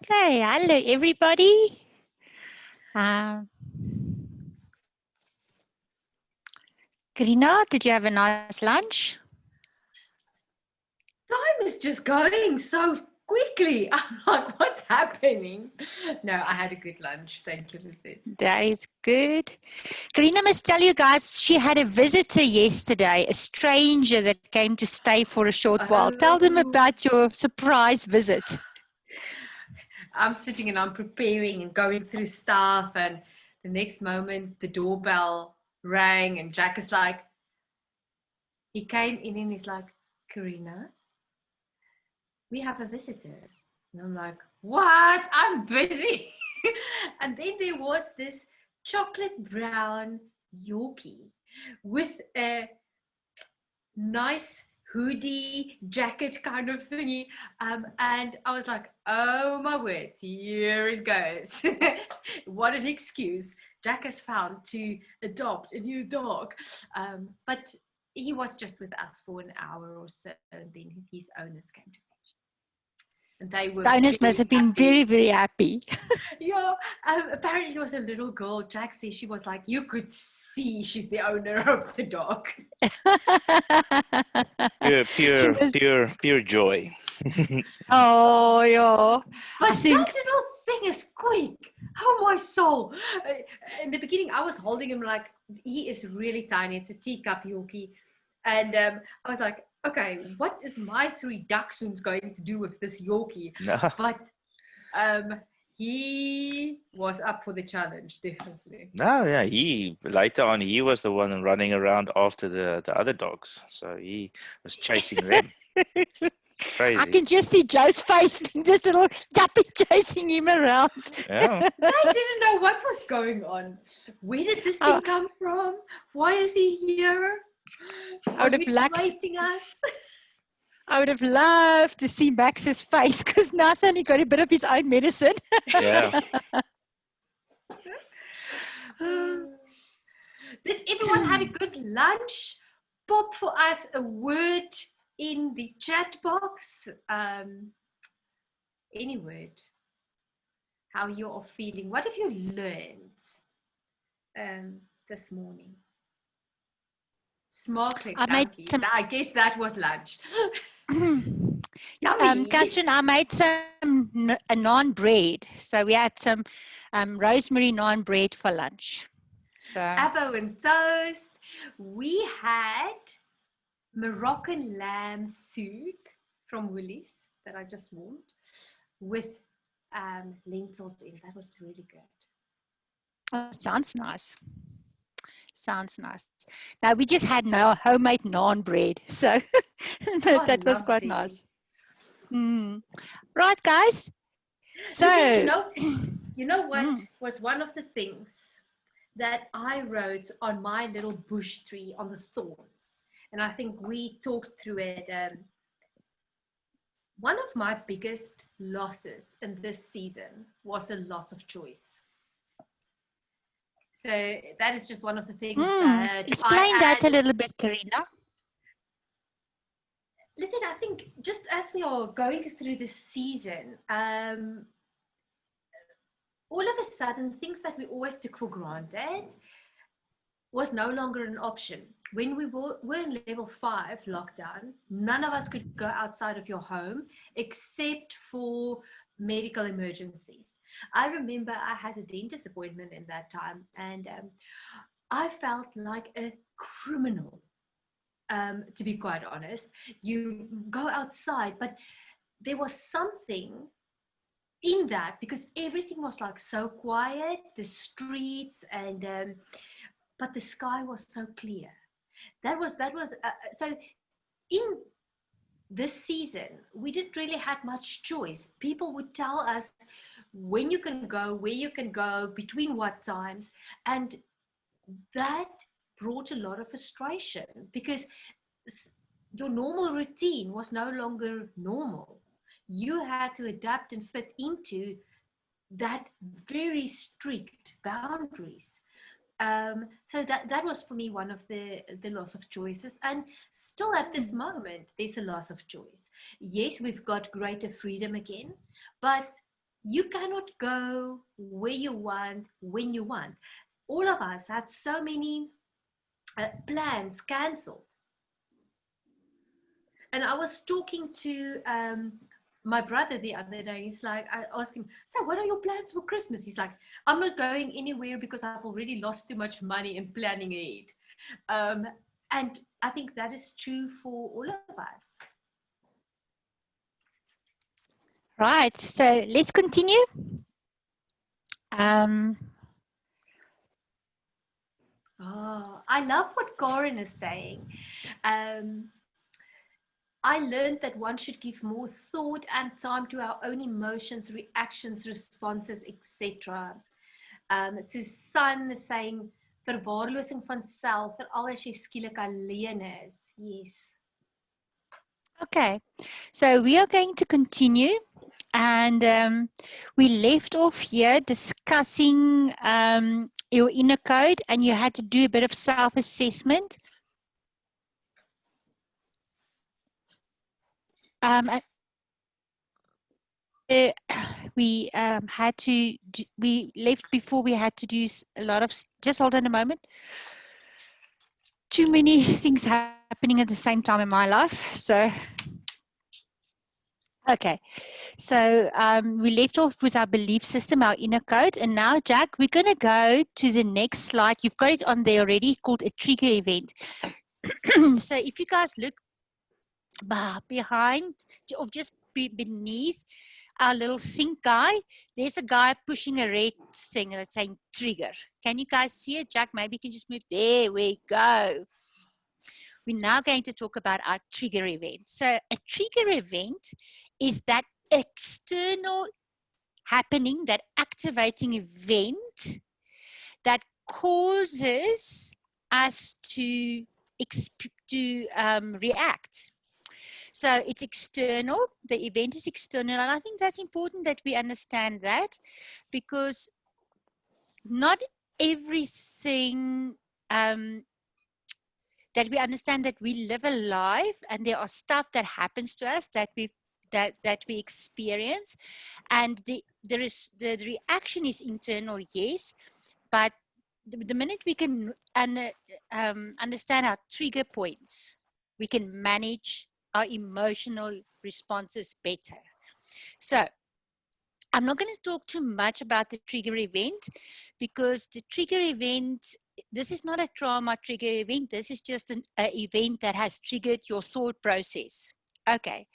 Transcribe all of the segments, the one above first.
Okay, hello everybody. Karina, did you have a nice lunch? Time is just going so quickly. I'm like, what's happening? No, I had a good lunch. Thank you, Lizette. That is good. Karina must tell you guys, she had a visitor yesterday, a stranger that came to stay for a short while. Tell them about your surprise visit. I'm sitting and I'm preparing and going through stuff, and the next moment the doorbell rang and Jack is like, he came in and he's like, Karina, we have a visitor. And I'm like, what? I'm busy. And then there was this chocolate brown Yorkie with a nice hoodie jacket kind of thingy, and I was like, oh my word, here it goes. What an excuse Jack has found to adopt a new dog, but he was just with us for an hour or so, and then his owners came to fetch him. And they were The owners must have been very, very happy. Yeah, apparently it was a little girl. Jack said she was like, you could see she's the owner of the dog. Pure joy. Oh, yeah. But that little thing is quick. Oh, my soul. In the beginning, I was holding him like, he is really tiny. It's a teacup Yorkie. And I was like, okay, what is my 3 dachshunds going to do with this Yorkie? But he was up for the challenge, definitely. No, yeah, later on he was the one running around after the other dogs, so he was chasing them. Crazy. I can just see Joe's face, this little yuppie chasing him around. Yeah. I didn't know what was going on. Where did this thing come from? Why is he here? Are you inviting us? I would have loved to see Max's face because Nas only got a bit of his own medicine. Yeah. Did everyone have a good lunch? Pop for us a word in the chat box. Any word. How you are feeling. What have you learned this morning? Smartly, I guess that was lunch. Catherine, I made a naan bread. So we had some rosemary naan bread for lunch. So Avo and toast. We had Moroccan lamb soup from Woolies that I just warmed with lentils in. That was really good. Oh, sounds nice. Sounds nice. Now we just had no homemade naan bread, so that was quite nice. Right, guys. So you know what was one of the things that I wrote on my little bush tree on the thorns, and I think we talked through it. One of my biggest losses in this season was a loss of choice. So that is just one of the things that explain that a little bit, Karina. Listen, I think just as we are going through this season, all of a sudden, things that we always took for granted was no longer an option. When we were in level 5 lockdown, none of us could go outside of your home except for medical emergencies. I remember I had a dentist appointment in that time, and I felt like a criminal, to be quite honest. You go outside, but there was something in that because everything was like so quiet, the streets, and but the sky was so clear. That was so in this season we didn't really have much choice. People would tell us when you can go, where you can go, between what times, and that brought a lot of frustration because your normal routine was no longer normal. You had to adapt and fit into that very strict boundaries. So that was for me one of the loss of choices, and still at this moment there's a loss of choice. Yes, we've got greater freedom again, but You cannot go where you want, when you want. All of us had so many plans cancelled. And I was talking to my brother the other day. He's like, I asked him, so what are your plans for Christmas? He's like, I'm not going anywhere because I've already lost too much money in planning ahead. And I think that is true for all of us. Right, so let's continue. Oh, I love what Karen is saying. I learned that one should give more thought and time to our own emotions, reactions, responses, etc. Susan is saying, verwaarlosing van self, veral as jy skielik alleen is. Yes. Okay, so we are going to continue, and we left off here discussing your inner code, and you had to do a bit of self-assessment. We had to we left before we had to do a lot of, just hold on a moment, too many things happening at the same time in my life. So okay, so we left off with our belief system, our inner code, and now Jack, we're going to go to the next slide. You've got it on there already, called a trigger event. So if you guys look behind or just beneath our little sink guy, there's a guy pushing a red thing that's saying trigger. Can you guys see it? Jack, maybe you can just move. There we go. We're now going to talk about our trigger event. So a trigger event is that external happening, that activating event that causes us to react. So it's external, the event is external, and I think that's important that we understand that, because not everything, that we understand that we live a life and there are stuff that happens to us that we experience, and the reaction is internal, yes, but the minute we can understand our trigger points, we can manage our emotional responses better. So I'm not going to talk too much about the trigger event, because the trigger event, this is not a trauma trigger event. This is just an event that has triggered your thought process. Okay,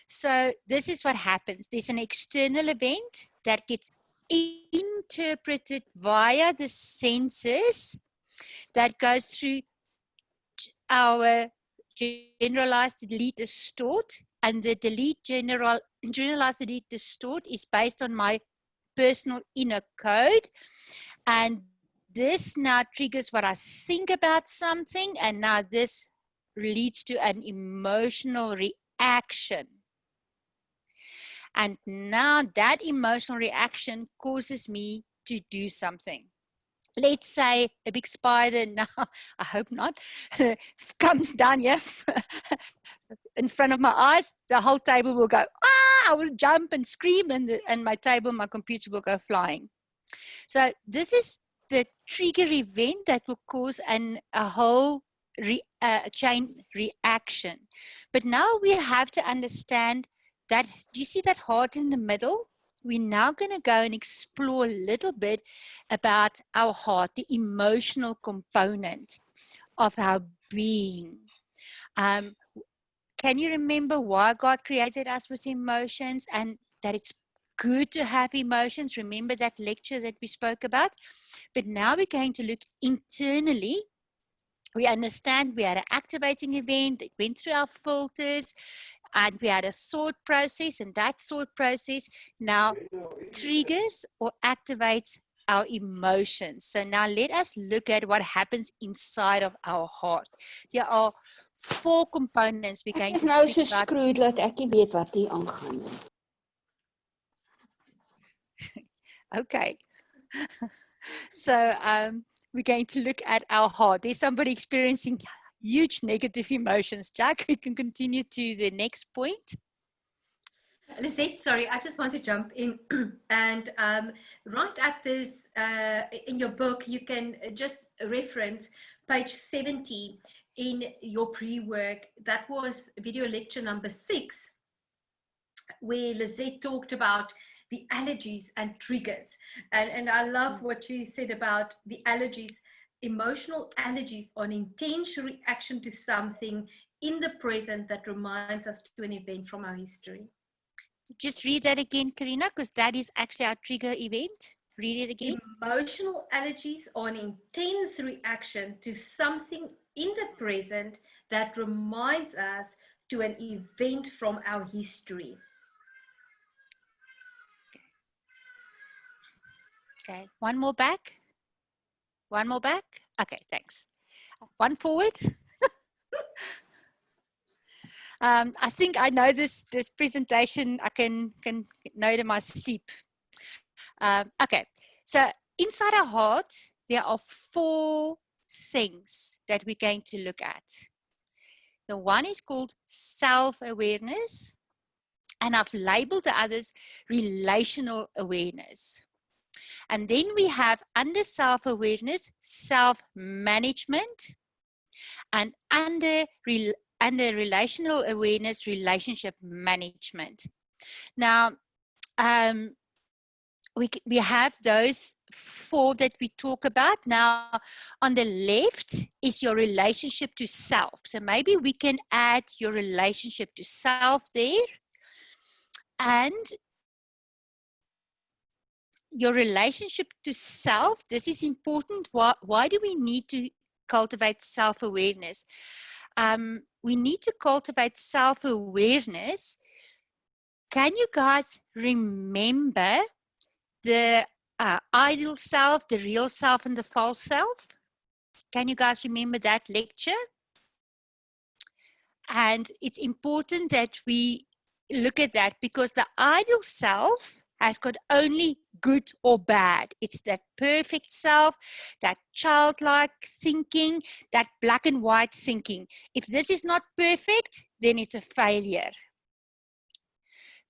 so this is what happens. There's an external event that gets interpreted via the senses, that goes through our generalized, delete, distort, and the generalized, delete, distort is based on my personal inner code, and this now triggers what I think about something, and now this leads to an emotional reaction, and now that emotional reaction causes me to do something. Let's say a big spider, now I hope not, comes down here in front of my eyes, the whole table will go, ah, I will jump and scream, and my table, my computer will go flying. So this is the trigger event that will cause a whole chain reaction. But now we have to understand that, do you see that heart in the middle? We're now going to go and explore a little bit about our heart, the emotional component of our being. Can you remember why God created us with emotions, and that it's good to have emotions? Remember that lecture that we spoke about? But now we're going to look internally. We understand we had an activating event that went through our filters, and we had a thought process, and that thought process now triggers or activates our emotions. So now let us look at what happens inside of our heart. There are 4 components we're going to speak about. Ek is nou so skroed dat ek nie weet wat hier aangaan nie. Okay. So we're going to look at our heart. There's somebody experiencing huge negative emotions. Jack, we can continue to the next point. Lisette, sorry, I just want to jump in. And right at this, in your book, you can just reference page 70 in your pre-work. That was video lecture number 6, where Lisette talked about the allergies and triggers. And I love what she said about the allergies. Emotional allergies are an intense reaction to something in the present that reminds us to an event from our history. Just read that again, Karina, because that is actually our trigger event. Read it again. Emotional allergies are an intense reaction to something in the present that reminds us to an event from our history. Okay, one more back. One more back. Okay, thanks. One forward. I think I know this presentation. I can know it in my sleep. Okay, so inside our heart, there are 4 things that we're going to look at. The one is called self-awareness, and I've labeled the others relational awareness. And then we have under self-awareness, self-management, and under relational awareness, relationship management. Now, we have those 4 that we talk about. Now, on the left is your relationship to self. So maybe we can add your relationship to self there. And your relationship to self, this is important. Why do we need to cultivate self-awareness? We need to cultivate self-awareness. Can you guys remember the ideal self, the real self, and the false self? Can you guys remember that lecture? And it's important that we look at that, because the ideal self has got only good or bad. It's that perfect self, that childlike thinking, that black and white thinking. If this is not perfect, then it's a failure.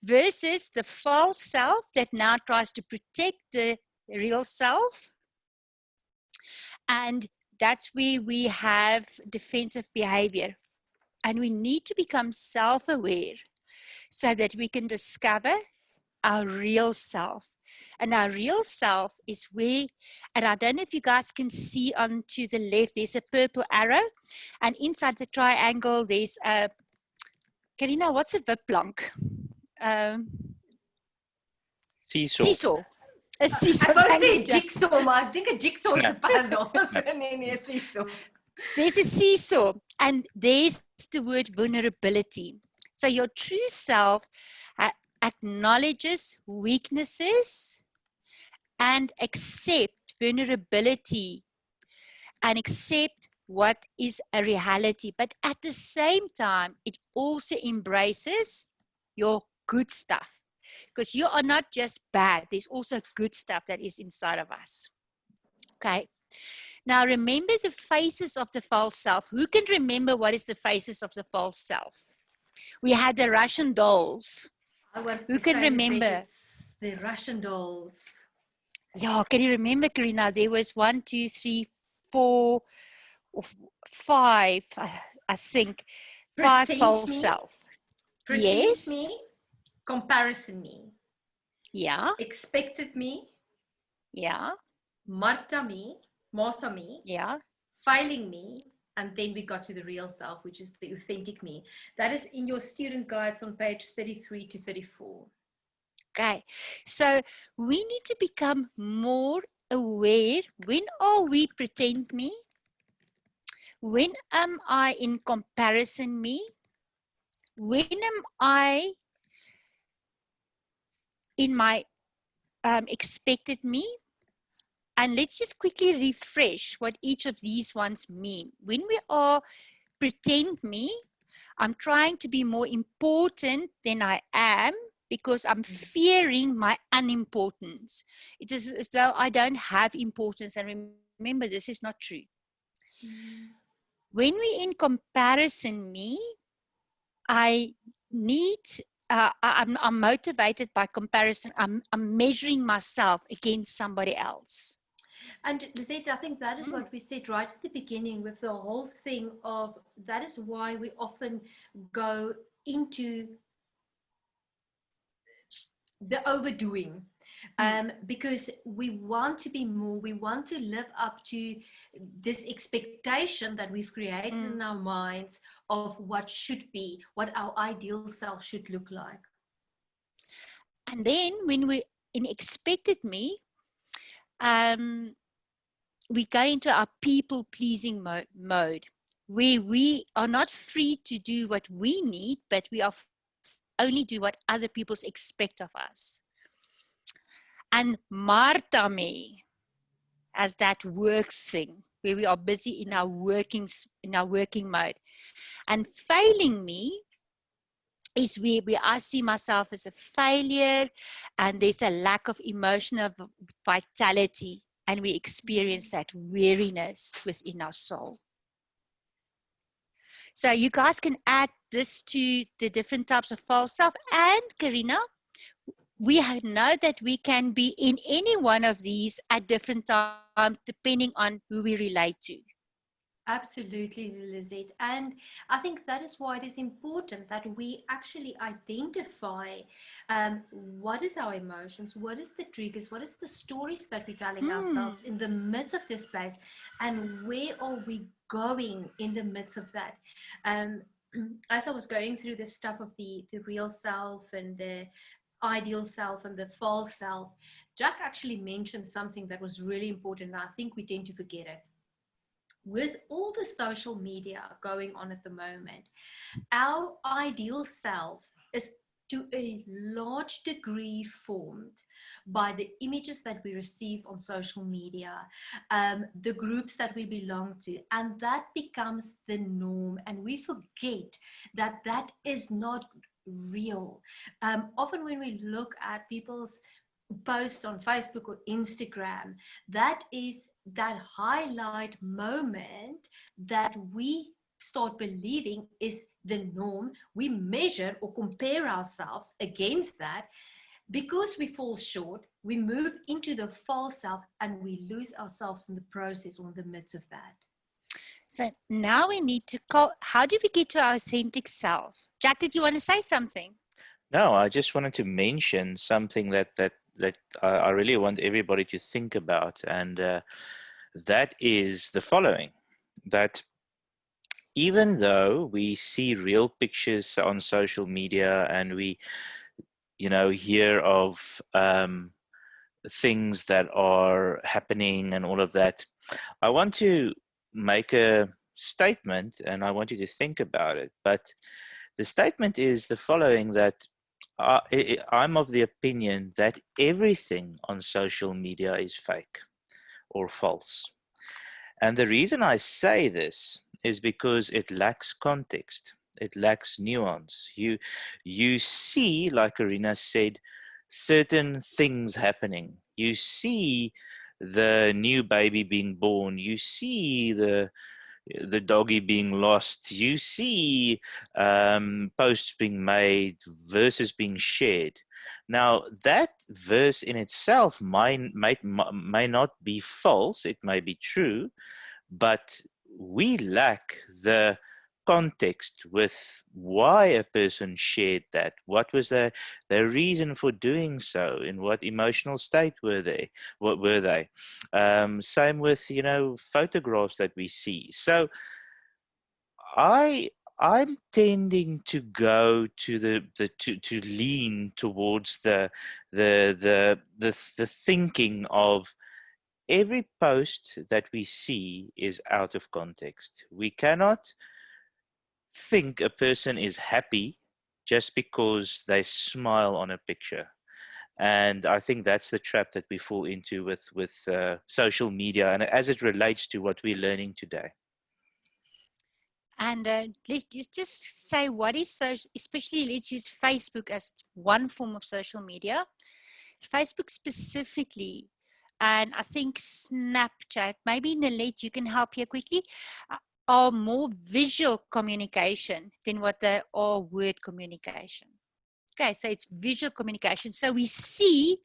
Versus the false self that now tries to protect the real self. And that's where we have defensive behavior. And we need to become self-aware so that we can discover our real self. And our real self is where, and I don't know if you guys can see on to the left, there's a purple arrow. And inside the triangle, there's a, Karina, what's a wiplank? Seesaw. Seesaw. A seesaw. I Thanks, say Jack. jigsaw, but I think a jigsaw is a Snap. puzzle. And then a seesaw. There's a seesaw, and there's the word vulnerability. So your true self acknowledges weaknesses and accept vulnerability and accept what is a reality. But at the same time, it also embraces your good stuff, because you are not just bad. There's also good stuff that is inside of us. Okay. Now remember the faces of the false self. Who can remember what is the faces of the false self? We had the Russian dolls. Who can remember? The Russian dolls. Yeah, can you remember, Karina? There was 1, 2, 3, 4, 5, I think. 5 Pretend false me. self. Pretend Yes. me. Comparison me. Yeah, Expected me. yeah, Martha me. yeah. Failing me. And then we got to the real self, which is the authentic me. That is in your student guides on page 33 to 34. Okay, so we need to become more aware. When are we pretend me? When am I in comparison me? When am I in my expected me? And let's just quickly refresh what each of these ones mean. When we are pretend me, I'm trying to be more important than I am because I'm fearing my unimportance. It is as though I don't have importance. And remember, this is not true. When we in comparison me, I need I'm motivated by comparison. I'm measuring myself against somebody else. And Lisette, I think that is what we said right at the beginning with the whole thing of that is why we often go into the overdoing. Because we want to be more, we want to live up to this expectation that we've created in our minds of what should be, what our ideal self should look like. And then when we in expected me, we go into our people-pleasing mode, where we are not free to do what we need, but we are only do what other people expect of us. And Martha me as that works thing, where we are busy in our working mode. And failing me is where I see myself as a failure, and there's a lack of emotional vitality, and we experience that weariness within our soul. So you guys can add this to the different types of false self. And Karina, we know that we can be in any one of these at different times, depending on who we relate to. Absolutely, Lisette. And I think that is why it is important that we actually identify what is our emotions, what is the triggers, what is the stories that we're telling ourselves in the midst of this place, and where are we going in the midst of that. As I was going through the stuff of the real self and the ideal self and the false self, Jack actually mentioned something that was really important, and I think we tend to forget it. With all the social media going on at the moment, our ideal self is to a large degree formed by the images that we receive on social media, the groups that we belong to, and that becomes the norm, and we forget that that is not real. Often when we look at people's posts on Facebook or Instagram, that is that highlight moment that we start believing is the norm. We measure or compare ourselves against that. Because we fall short, we move into the false self, and we lose ourselves in the process or in the midst of that. So now we need to call, how do we get to our authentic self? Jack, did you want to say something? No, I just wanted to mention something that I really want everybody to think about, and that is the following: that even though we see real pictures on social media and we, hear of things that are happening and all of that, I want to make a statement, and I want you to think about it. But the statement is the following: that I'm of the opinion that everything on social media is fake or false. And the reason I say this is because it lacks context. It lacks nuance. You see, like Arina said, certain things happening. You see the new baby being born. You see the doggy being lost. You see posts being made, verses being shared. Now, that verse in itself may not be false. It may be true, but we lack the context with why a person shared that. What was their reason for doing so? In what emotional state were they? What were they? Same with photographs that we see. So I'm tending to go to to lean towards the thinking of every post that we see is out of context. We cannot think a person is happy just because they smile on a picture. And I think that's the trap that we fall into with social media, and as it relates to what we're learning today. And let's just say what is social, especially let's use Facebook as one form of social media. Facebook specifically, and I think Snapchat, maybe Nalette, you can help here quickly, are more visual communication than what they are word communication. Okay, so it's visual communication. So we see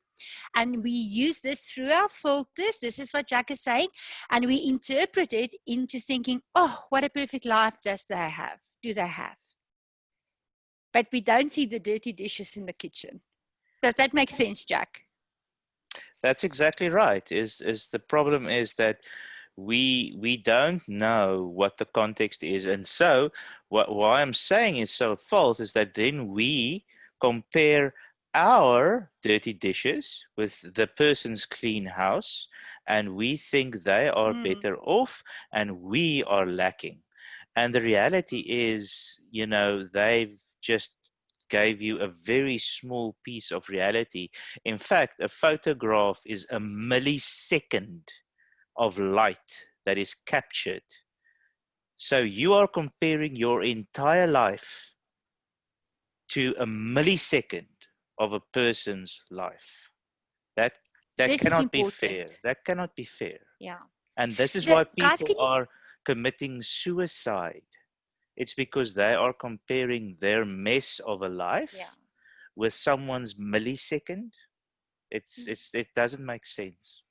and we use this through our filters. This is what Jack is saying. And we interpret it into thinking, oh, what a perfect life do they have? But we don't see the dirty dishes in the kitchen. Does that make sense, Jack? That's exactly right. Is the problem is that we don't know what the context is, and so why I'm saying it's so false is that then we compare our dirty dishes with the person's clean house, and we think they are better off and we are lacking. And the reality is, you know, they've just gave you a very small piece of reality. In fact, a photograph is a millisecond of light that is captured. So you are comparing your entire life to a millisecond of a person's life. That This is cannot be important. fair. That cannot be fair. Yeah. And this is So, why guys, people are committing suicide. It's because they are comparing their mess of a life with someone's millisecond. It doesn't make sense.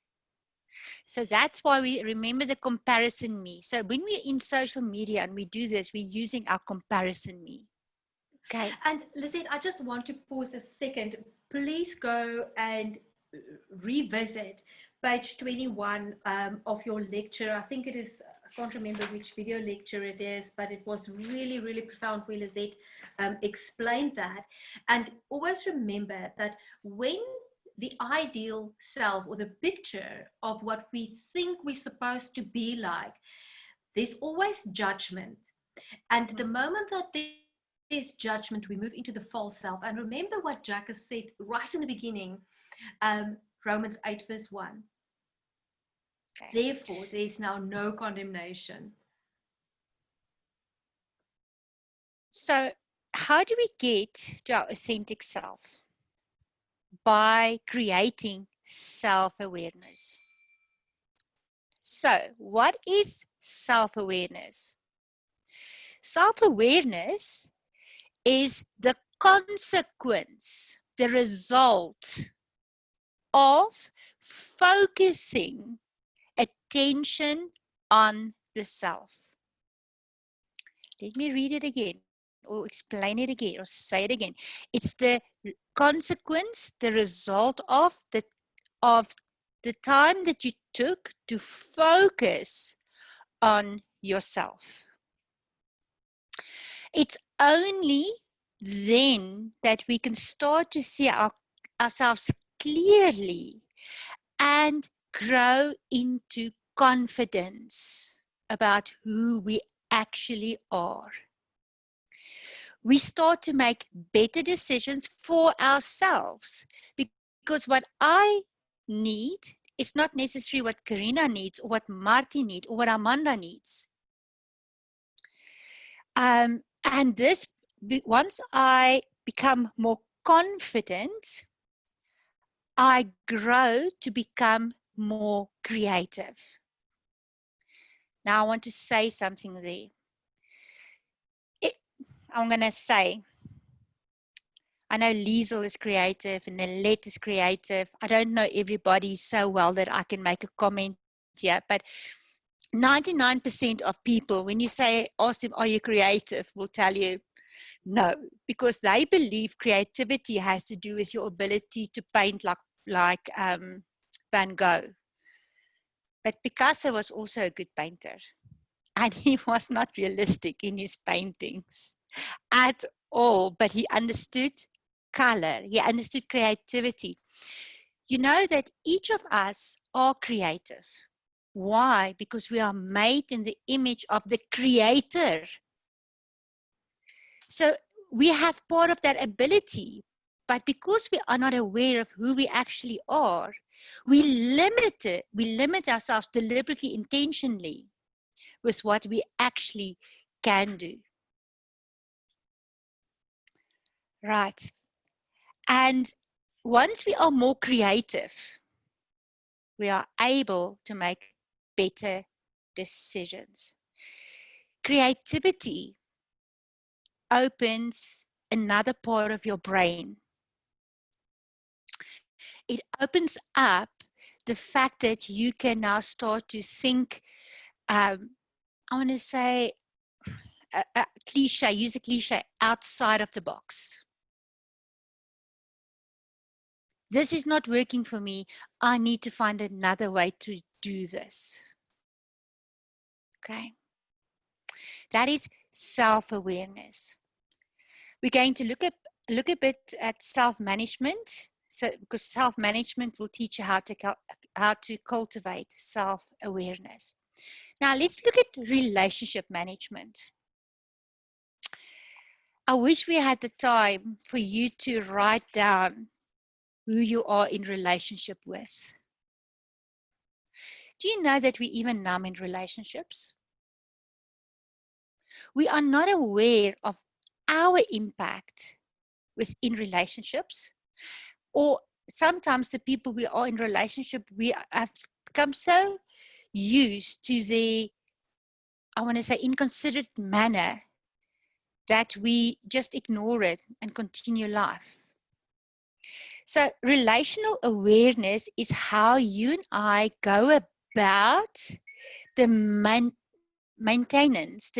So that's why we remember the comparison me. So when we're in social media and we do this, we're using our comparison me. Okay. And Lizette, I just want to pause a second. Please go and revisit page 21 of your lecture. I think it is, I can't remember which video lecture it is, but it was really, really profound where Lizette explained that. And always remember that when the ideal self or the picture of what we think we're supposed to be like, there's always judgment. And the moment that there's judgment, we move into the false self. And remember what Jack has said right in the beginning, Romans 8 verse 1. Okay. Therefore, there is now no condemnation. So how do we get to our authentic self? By creating self-awareness. So what is self-awareness? Self-awareness is the consequence, the result of focusing attention on the self. Let me read it again, or explain it again, or say it again. It's the consequence, the result of the time that you took to focus on yourself. It's only then that we can start to see ourselves clearly and grow into confidence about who we actually are. We start to make better decisions for ourselves, because what I need is not necessarily what Karina needs or what Marty needs or what Amanda needs. And this, once I become more confident, I grow to become more creative. Now I want to say something there. I'm going to say, I know Liesel is creative and Nalette is creative. I don't know everybody so well that I can make a comment here, but 99% of people, when you say, ask them, are you creative, will tell you no, because they believe creativity has to do with your ability to paint like Van Gogh. But Picasso was also a good painter, and he was not realistic in his paintings at all, but he understood color, he understood creativity. You know that each of us are creative. Why? Because we are made in the image of the Creator. So we have part of that ability, but because we are not aware of who we actually are, we limit ourselves deliberately, intentionally, with what we actually can do. Right. And once we are more creative, we are able to make better decisions. Creativity opens another part of your brain. It opens up the fact that you can now start to think, I want to say, use a cliche, outside of the box. This is not working for me. I need to find another way to do this. Okay. That is self-awareness. We're going to look a bit at self-management. So, because self-management will teach you how to cultivate self-awareness. Now let's look at relationship management. I wish we had the time for you to write down who you are in relationship with. Do you know that we even numb in relationships? We are not aware of our impact within relationships, or sometimes the people we are in relationship, we have become so used to the, I want to say, inconsiderate manner that we just ignore it and continue life. So relational awareness is how you and I go about the maintenance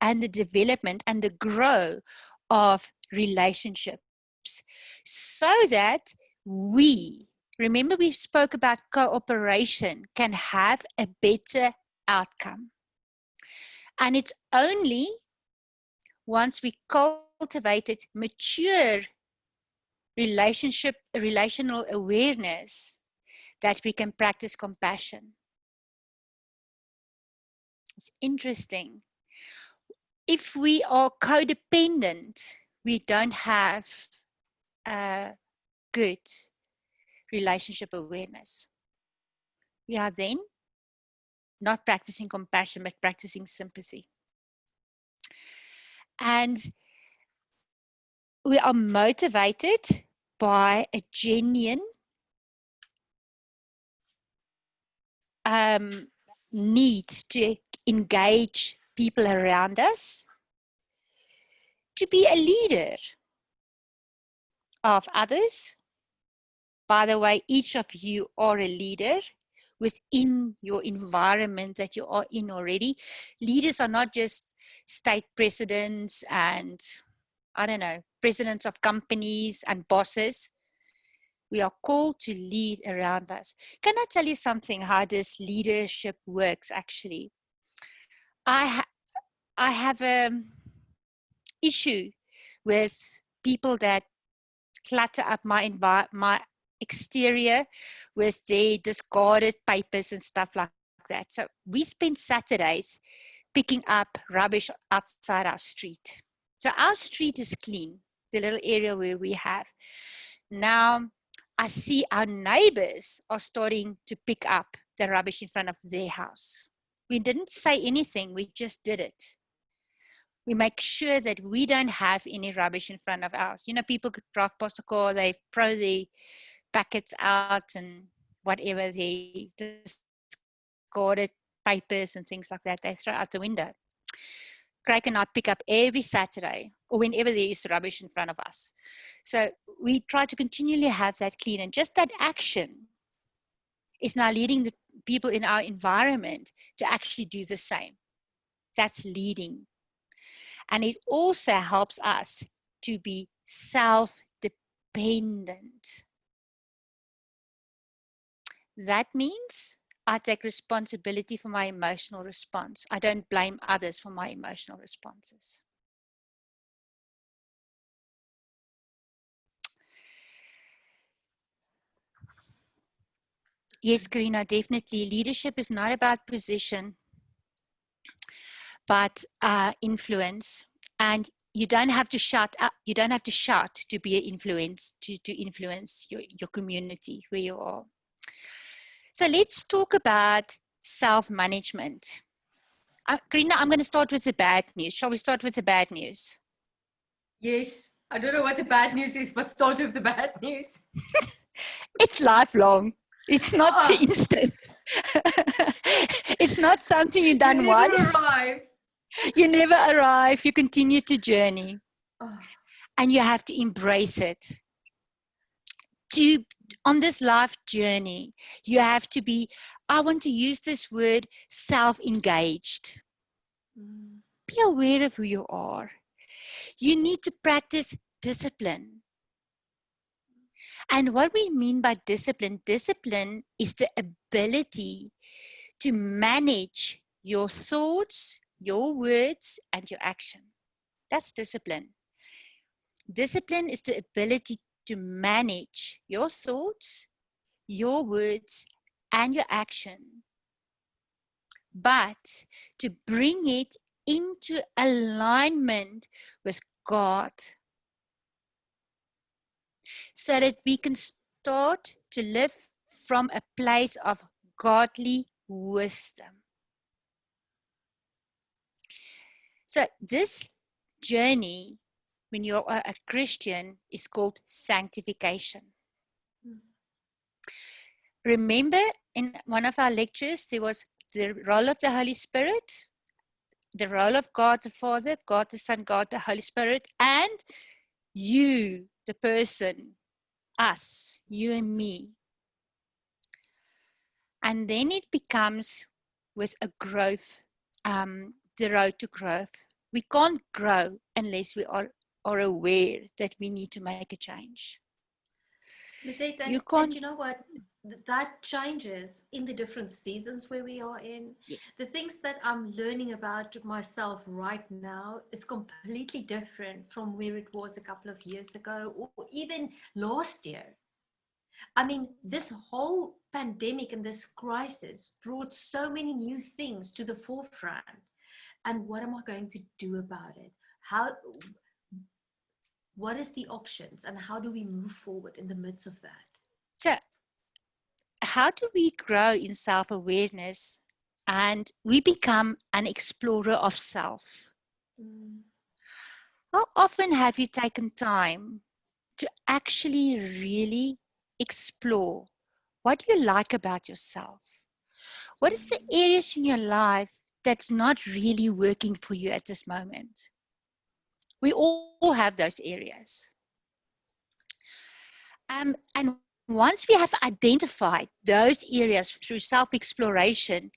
and the development and the growth of relationships, so that remember we spoke about cooperation, can have a better outcome. And it's only once we cultivated mature relational awareness that we can practice compassion. It's interesting. If we are codependent, we don't have good relationship awareness. We are then not practicing compassion, but practicing sympathy. And we are motivated by a genuine need to engage people around us, to be a leader of others. By the way, each of you are a leader within your environment that you are in already. Leaders are not just state presidents and, I don't know, presidents of companies and bosses. We are called to lead around us. Can I tell you something, how this leadership works actually? I have an issue with people that clutter up my exterior with their discarded papers and stuff like that. So we spend Saturdays picking up rubbish outside our street. So our street is clean, the little area where we have. Now I see our neighbors are starting to pick up the rubbish in front of their house. We didn't say anything, we just did it. We make sure that we don't have any rubbish in front of ours. You know, people could drive past a car, they throw the packets out and whatever, they discarded papers and things like that, they throw out the window. Craig and I pick up every Saturday or whenever there is rubbish in front of us. So we try to continually have that clean, and just that action is now leading the people in our environment to actually do the same. That's leading. And it also helps us to be self-dependent. That means I take responsibility for my emotional response. I don't blame others for my emotional responses. Yes, Karina, definitely. Leadership is not about position, but influence. And you don't have to shout up, you don't have to shout to be an influence, to influence your community where you are. So let's talk about self-management. Karina, I'm going to start with the bad news. Shall we start with the bad news? Yes. I don't know what the bad news is, but start with the bad news. It's lifelong. It's not instant. It's not something you've done once. Arrive. You never arrive. You continue to journey. and you have to embrace it. On this life journey, you have to be, I want to use this word, self-engaged. Be aware of who you are. You need to practice discipline. And what we mean by discipline is the ability to manage your thoughts, your words, and your action. That's discipline. Discipline is the ability to manage your thoughts, your words, and your action, but to bring it into alignment with God, so that we can start to live from a place of godly wisdom. So this journey, when you're a Christian, is called sanctification. Remember, in one of our lectures, there was the role of the Holy Spirit, the role of God the Father, God the Son, God the Holy Spirit, and you, the person, us, you and me. And then it becomes with a growth, the road to growth. We can't grow unless we are aware that we need to make a change. Lisette, You and can't. you know what? That changes in the different seasons where we are in. Yes. The things that I'm learning about myself right now is completely different from where it was a couple of years ago or even last year. I mean, this whole pandemic and this crisis brought so many new things to the forefront. And what am I going to do about it? What is the options and how do we move forward in the midst of that? So, how do we grow in self-awareness and we become an explorer of self? How often have you taken time to actually really explore what you like about yourself? What is the areas in your life that's not really working for you at this moment? We all have those areas. And once we have identified those areas through self-exploration,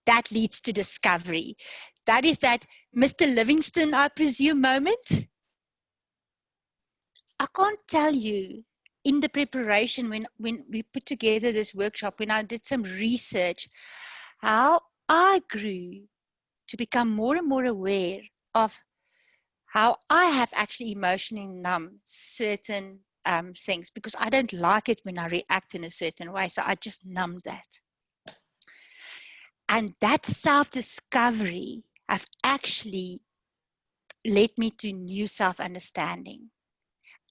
that leads to discovery. That is that Mr. Livingston, I presume, moment. I can't tell you, in the preparation, when we put together this workshop, when I did some research, how I grew to become more and more aware of how I have actually emotionally numbed certain things, because I don't like it when I react in a certain way. So I just numbed that. And that self-discovery have actually led me to new self-understanding.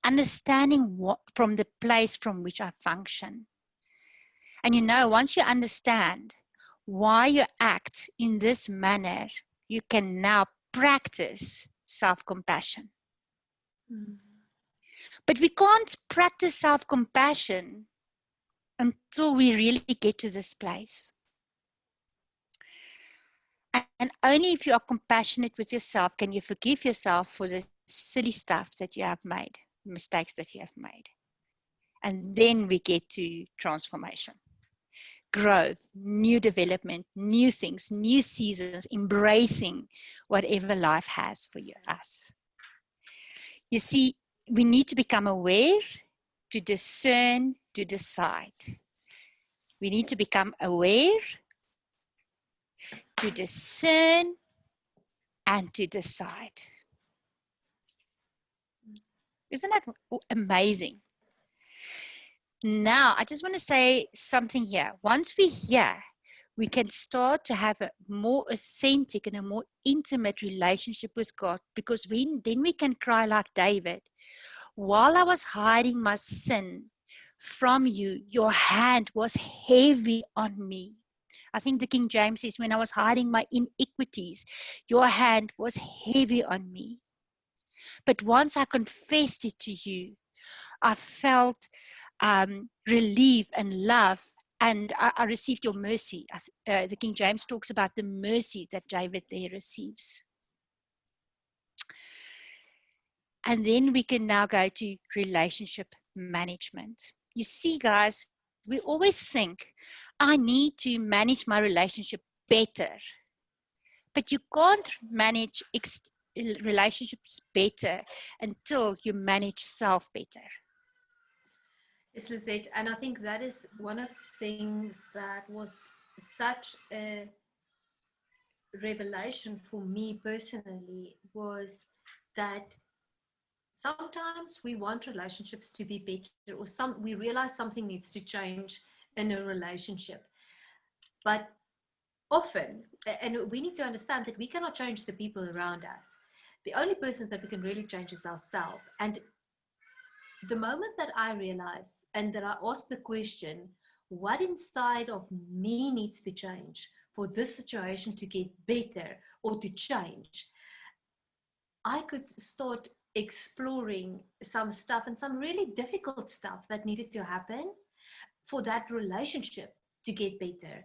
Understanding what, from the place from which I function. And you know, once you understand why you act in this manner, you can now practice self-compassion. But we can't practice self-compassion until we really get to this place. And only if you are compassionate with yourself can you forgive yourself for the silly stuff that you have made, mistakes that you have made. And then we get to transformation, growth, new development, new things, new seasons, embracing whatever life has for us. You see, we need to become aware, to discern, to decide. We need to become aware, to discern, and to decide. Isn't that amazing? Now, I just want to say something here. Once we're here, we can start to have a more authentic and a more intimate relationship with God, because then we can cry like David. While I was hiding my sin from you, your hand was heavy on me. I think the King James says, when I was hiding my iniquities, your hand was heavy on me. But once I confessed it to you, I felt relief and love, and I received your mercy. The King James talks about the mercy that David there receives. And then we can now go to relationship management. You see, guys, we always think, I need to manage my relationship better. But you can't manage relationships better until you manage self better. Yes, Lisette, and I think that is one of the things that was such a revelation for me personally, was that sometimes we want relationships to be better, or we realize something needs to change in a relationship. But often, and we need to understand that we cannot change the people around us. The only person that we can really change is ourselves. And the moment that I realize and that I ask the question, what inside of me needs to change for this situation to get better or to change, I could start exploring some stuff and some really difficult stuff that needed to happen for that relationship to get better.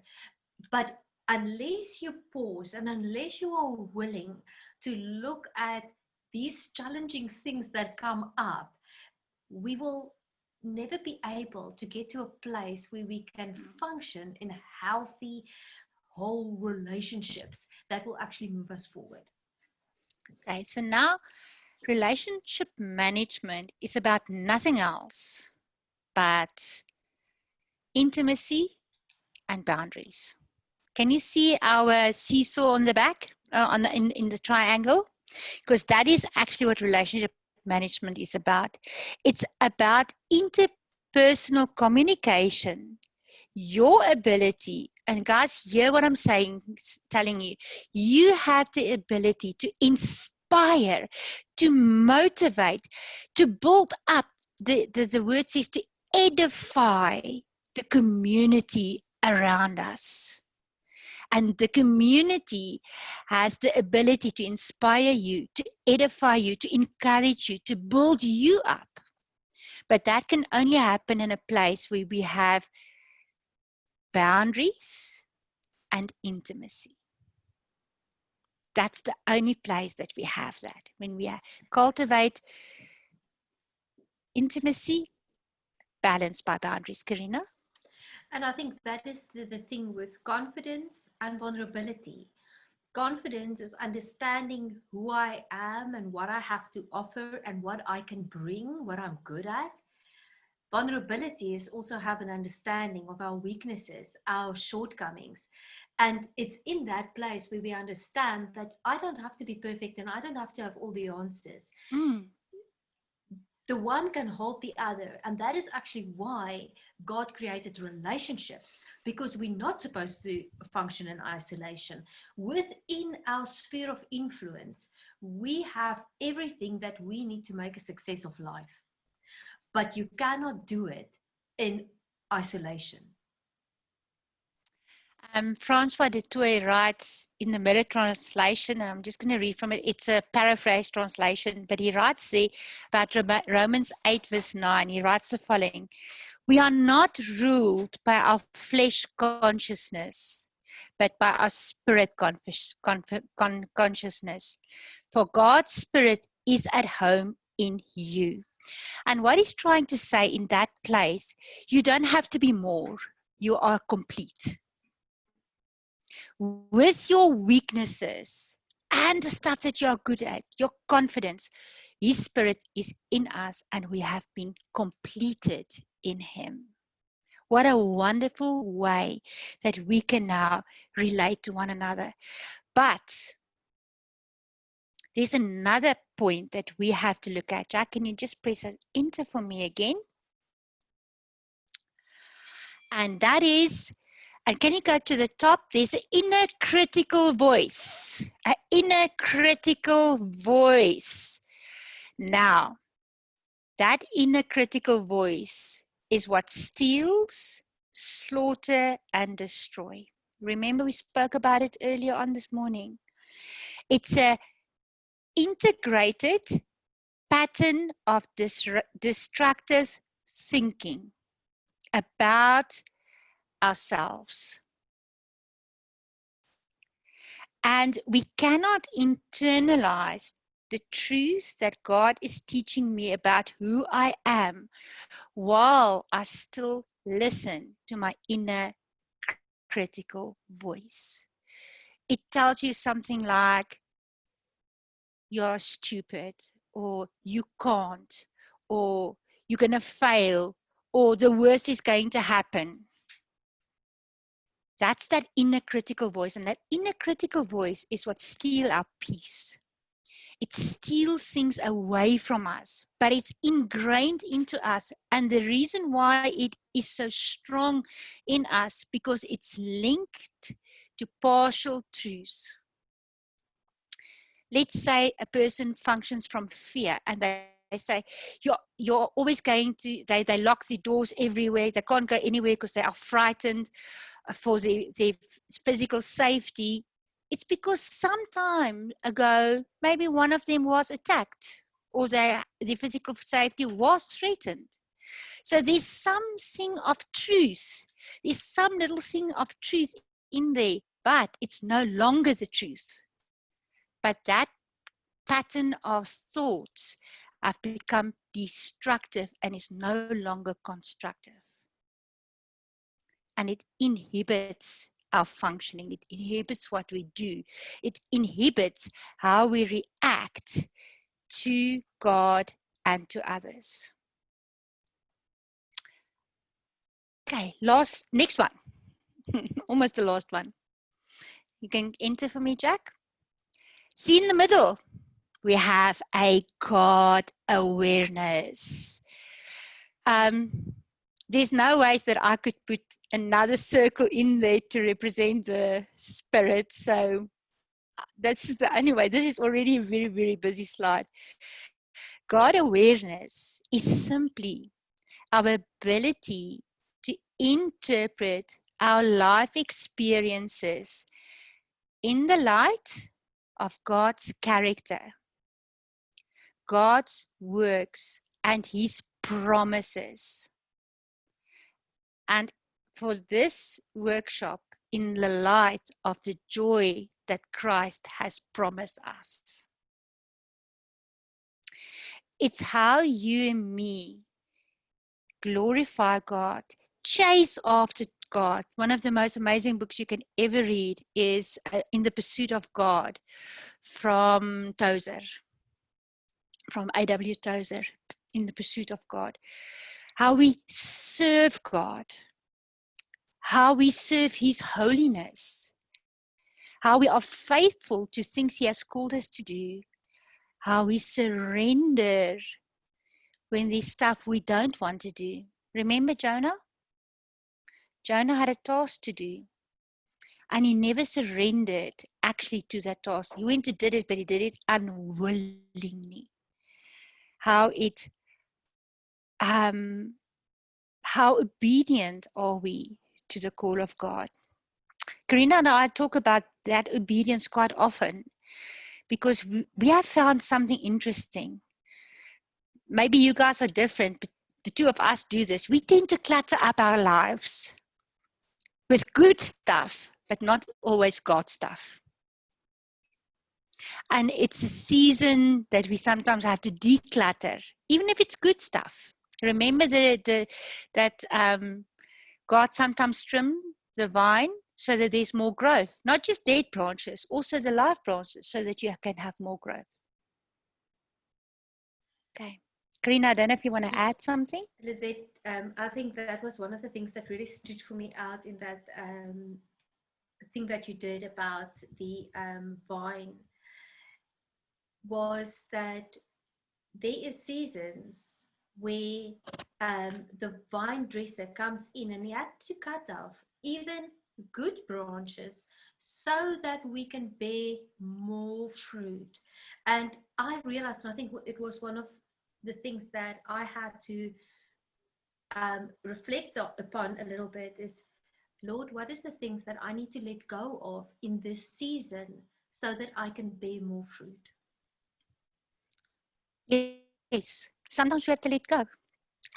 But unless you pause and unless you are willing to look at these challenging things that come up, we will never be able to get to a place where we can function in healthy, whole relationships that will actually move us forward. Okay, so now relationship management is about nothing else but intimacy and boundaries. Can you see our seesaw on the back, in the triangle? Because that is actually what relationship management is about. It's about interpersonal communication, your ability, and guys, hear what I'm saying, telling you, you have the ability to inspire, to motivate, to build up, the word says to edify the community around us. And the community has the ability to inspire you, to edify you, to encourage you, to build you up. But that can only happen in a place where we have boundaries and intimacy. That's the only place that we have that. When we cultivate intimacy, balanced by boundaries. Karina? And I think that is the thing with confidence and vulnerability. Confidence is understanding who I am and what I have to offer and what I can bring, what I'm good at. Vulnerability is also have an understanding of our weaknesses, our shortcomings. And it's in that place where we understand that I don't have to be perfect and I don't have to have all the answers. The one can hold the other. And that is actually why God created relationships, because we're not supposed to function in isolation. Within our sphere of influence, we have everything that we need to make a success of life. But you cannot do it in isolation. Francois du Toit writes in the Mirror translation, I'm just going to read from it, it's a paraphrase translation, but he writes there about Romans 8 verse 9, he writes the following: we are not ruled by our flesh consciousness, but by our spirit consciousness. For God's spirit is at home in you. And what he's trying to say in that place, you don't have to be more, you are complete. With your weaknesses and the stuff that you are good at, your confidence, his spirit is in us and we have been completed in him. What a wonderful way that we can now relate to one another. But there's another point that we have to look at. Jack, can you just press enter for me again? And that is, and can you go to the top? There's an inner critical voice. An inner critical voice. Now, that inner critical voice is what steals, slaughter, and destroy. Remember, we spoke about it earlier on this morning. It's an integrated pattern of destructive thinking about ourselves. And we cannot internalize the truth that God is teaching me about who I am while I still listen to my inner critical voice. It tells you something like, you're stupid, or you can't, or you're going to fail, or the worst is going to happen. That's that inner critical voice. And that inner critical voice is what steals our peace. It steals things away from us, but it's ingrained into us. And the reason why it is so strong in us, because it's linked to partial truths. Let's say a person functions from fear, and they say, you're always going to, they lock the doors everywhere. They can't go anywhere because they are frightened for their physical safety. It's because some time ago, maybe one of them was attacked, or their physical safety was threatened. So there's something of truth. There's some little thing of truth in there, but it's no longer the truth. But that pattern of thoughts have become destructive and is no longer constructive. And it inhibits our functioning. It inhibits what we do. It inhibits how we react to God and to others. Okay, next one. Almost the last one. You can enter for me, Jack. See, in the middle, we have a God awareness. There's no ways that I could put another circle in there to represent the spirit. So that's the only way. This is already a very, very busy slide. God awareness is simply our ability to interpret our life experiences in the light of God's character, God's works, and His promises. And for this workshop, in the light of the joy that Christ has promised us. It's how you and me glorify God, chase after God. One of the most amazing books you can ever read is In the Pursuit of God from Tozer, from A.W. Tozer, In the Pursuit of God. How we serve God, how we serve His holiness, how we are faithful to things He has called us to do, how we surrender when there's stuff we don't want to do. Remember Jonah? Jonah had a task to do, and he never surrendered actually to that task. He went and did it, but he did it unwillingly. How obedient are we to the call of God? Karina and I talk about that obedience quite often, because we have found something interesting. Maybe you guys are different, but the two of us do this. We tend to clutter up our lives with good stuff, but not always God stuff. And it's a season that we sometimes have to declutter, even if it's good stuff. Remember that God sometimes trims the vine so that there's more growth, not just dead branches, also the live branches, so that you can have more growth. Okay. Karina, I don't know if you want to add something. Lizette, I think that was one of the things that really stood for me out in that thing that you did about the vine, was that there is seasons where the vine dresser comes in and he had to cut off even good branches so that we can bear more fruit. And I realized, and I think it was one of the things that I had to reflect upon a little bit is, Lord, what is the things that I need to let go of in this season so that I can bear more fruit? Yes, sometimes we have to let go.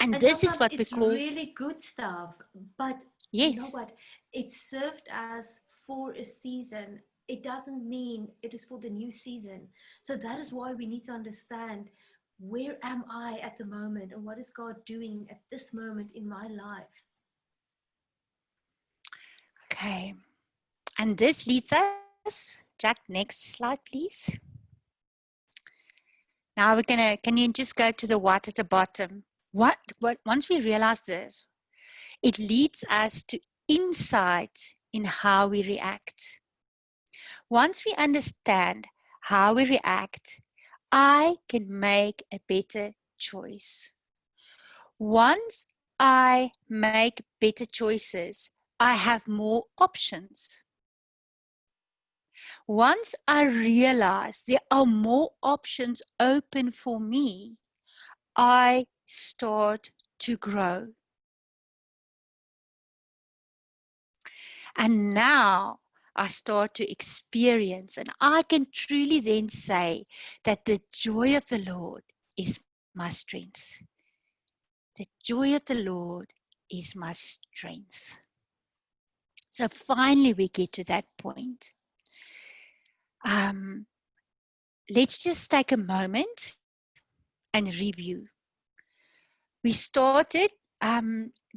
And this is what we call really good stuff, but yes, you know what? It served us for a season, it doesn't mean it is for the new season. So that is why we need to understand, where am I at the moment and what is God doing at this moment in my life? Okay. And this leads us, Jack, next slide, please. Now we're gonna, can you just go to the what at the bottom? What once we realize this, it leads us to insight in how we react. Once we understand how we react, I can make a better choice. Once I make better choices, I have more options. Once I realize there are more options open for me, I start to grow. And now I start to experience, and I can truly then say that the joy of the Lord is my strength. The joy of the Lord is my strength. So finally we get to that point. Let's just take a moment and review. We started,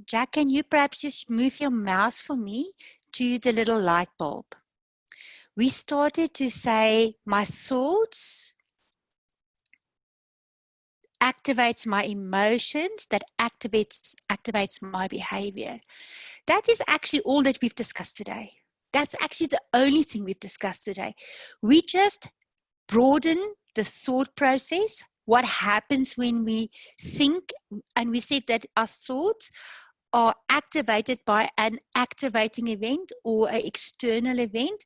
Jack, can you perhaps just move your mouse for me to the little light bulb? We started to say, my thoughts activates my emotions, that activates my behavior. That is actually all that we've discussed today. That's actually the only thing we've discussed today. We just broaden the thought process, what happens when we think, and we said that our thoughts are activated by an activating event or an external event.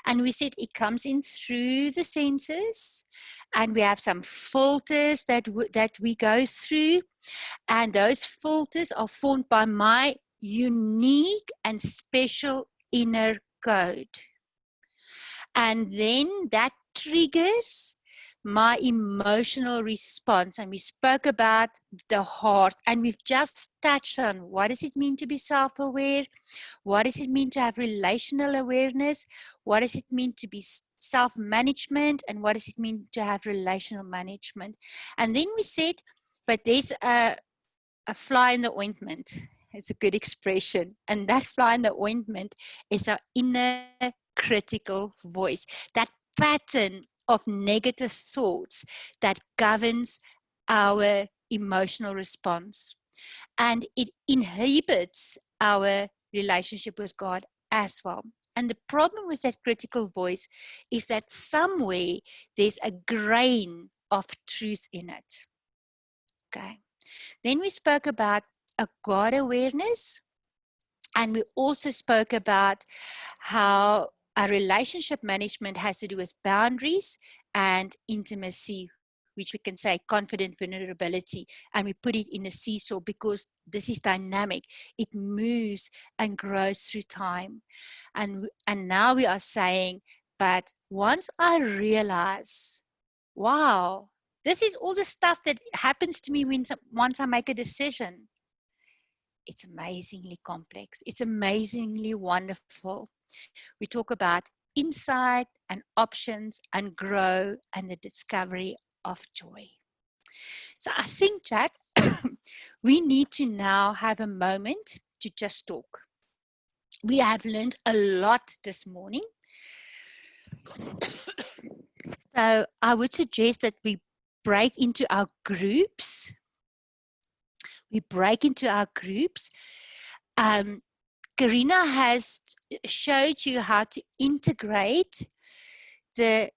And we said it comes in through the senses, and we have some filters that we go through, and those filters are formed by my unique and special inner code. And then that triggers my emotional response. And we spoke about the heart, and we've just touched on what does it mean to be self-aware, what does it mean to have relational awareness, what does it mean to be self-management, and what does it mean to have relational management. And then we said, but there's a fly in the ointment. It's a good expression, and that fly in the ointment is our inner critical voice, that pattern of negative thoughts that governs our emotional response, and it inhibits our relationship with God as well. And the problem with that critical voice is that somewhere there's a grain of truth in it. Okay. Then we spoke about a God awareness, and we also spoke about how our relationship management has to do with boundaries and intimacy, which we can say confident vulnerability, and we put it in a seesaw because this is dynamic. It moves and grows through time. And now we are saying, but once I realize, wow, this is all the stuff that happens to me once I make a decision. It's amazingly complex. It's amazingly wonderful. We talk about insight and options and grow and the discovery of joy. So I think, Jack, we need to now have a moment to just talk. We have learned a lot this morning. So I would suggest that we break into our groups. Karina has showed you how to integrate the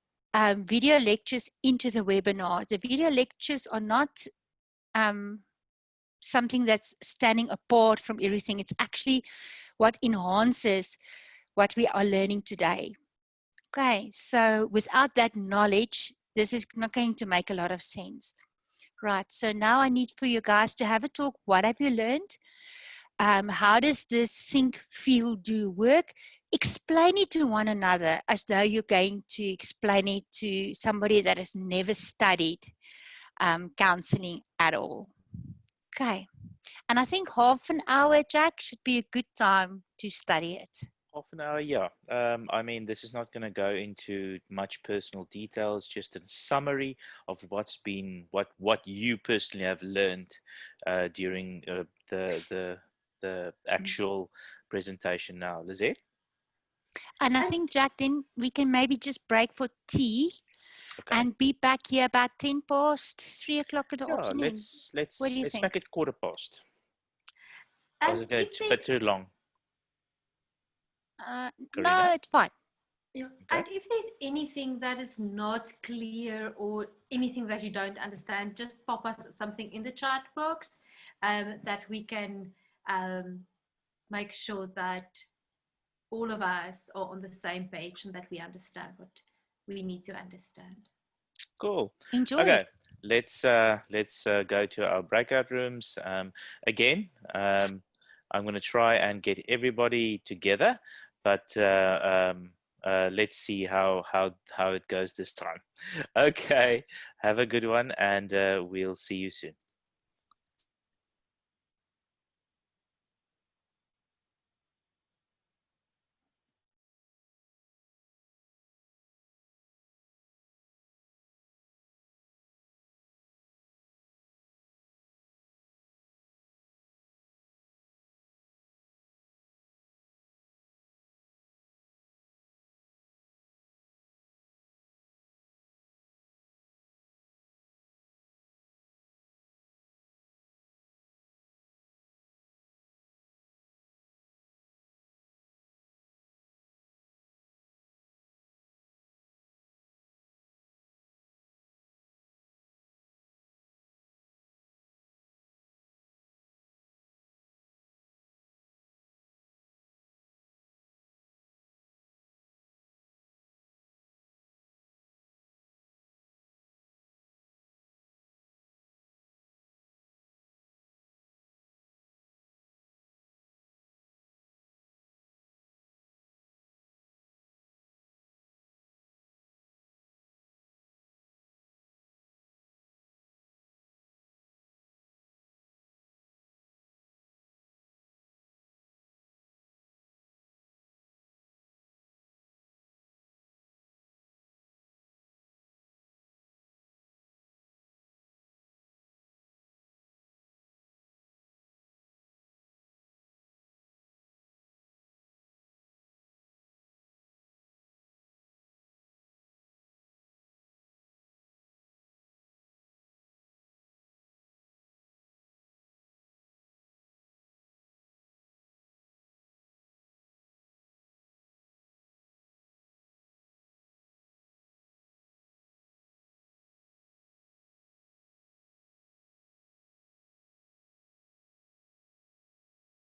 video lectures into the webinar. The video lectures are not something that's standing apart from everything. It's actually what enhances what we are learning today. Okay, so without that knowledge, this is not going to make a lot of sense. Right, so now I need for you guys to have a talk. What have you learned? How does this think, feel, do work? Explain it to one another as though you're going to explain it to somebody that has never studied counseling at all. Okay, and I think half an hour, Jack, should be a good time to study it. Half an hour, yeah. I mean, this is not going to go into much personal details, just a summary of what you personally have learned during the actual presentation now. Lizette? And I And- think, Jack, then we can maybe just break for tea Okay. and be back here about 10 past 3 o'clock in the Yeah, afternoon. What do you let's think? make it 1/4. And Was it going if to be there's too long? No, Karina? it's fine. Yeah. Okay. And if there's anything that is not clear or anything that you don't understand, just pop us something in the chat box that we can make sure that all of us are on the same page and that we understand what we need to understand. Cool. Enjoy. Okay, let's go to our breakout rooms. Again, I'm going to try and get everybody together, but let's see how it goes this time. Okay, have a good one, and we'll see you soon.